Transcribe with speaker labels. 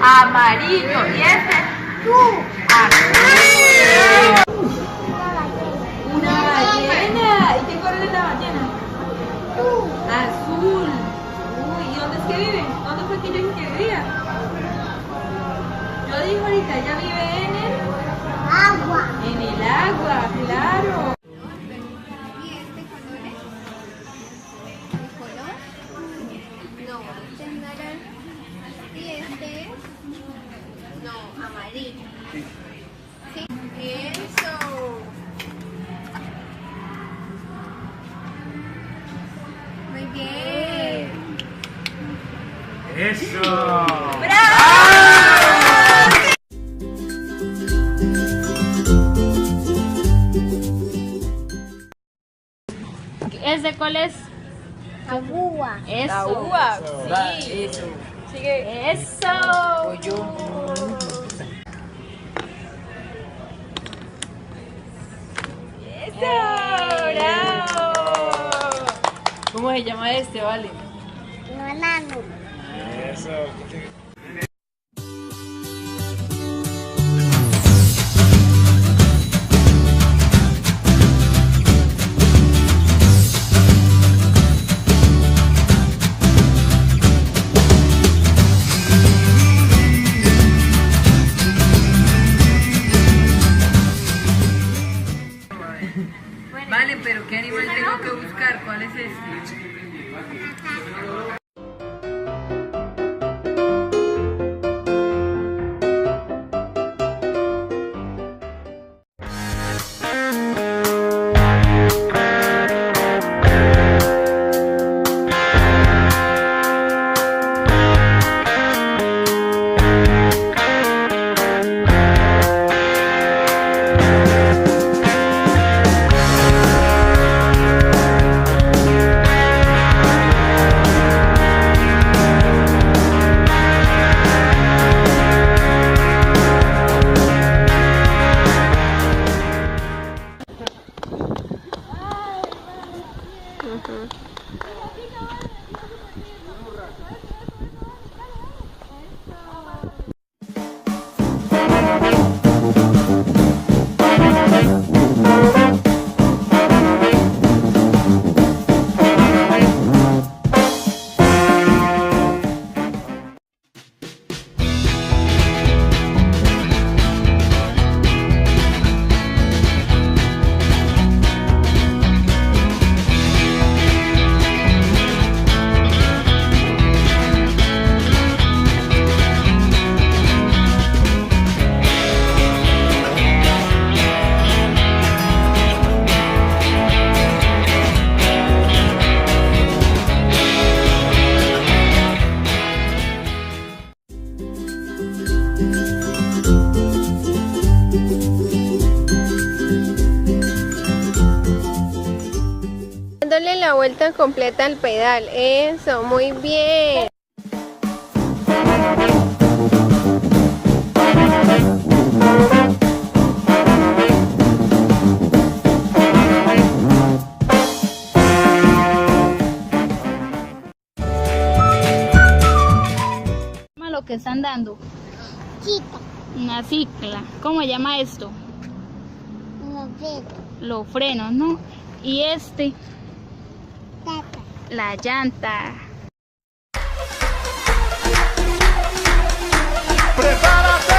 Speaker 1: Amarillo. ¿Y este? Azul. Una ballena. ¿Y qué color es la ballena? Azul. Uy, ¿y dónde es que vive? ¿Dónde fue que yo dije que vivía? Yo dije ahorita, ella vive en el agua. En el agua, claro.
Speaker 2: ¿Y este color es? ¿El color? No, este es naranja. ¿Y este es? No, amarillo. ¿Sí? Eso. Muy bien.
Speaker 3: ¡Eso!
Speaker 4: ¿Ese cuál es?
Speaker 2: Agua.
Speaker 4: Eso.
Speaker 1: La uva. Sí.
Speaker 3: Eso.
Speaker 1: Sigue.
Speaker 4: Eso.
Speaker 1: Voy yo. ¡Eso! ¡Bravo! ¿Cómo se llama este, vale?
Speaker 2: Banano.
Speaker 3: Eso.
Speaker 1: Vale, pero ¿qué animal tengo que buscar? ¿Cuál es este?
Speaker 2: Dándole la vuelta completa al pedal. Eso, muy bien.
Speaker 4: Lo que están dando.
Speaker 2: Chica,
Speaker 4: Una cicla. ¿Cómo se llama esto?
Speaker 2: no veo.
Speaker 4: Los frenos, ¿no? Y este,
Speaker 2: Tata.
Speaker 4: la llanta.
Speaker 3: ¡Prepárate!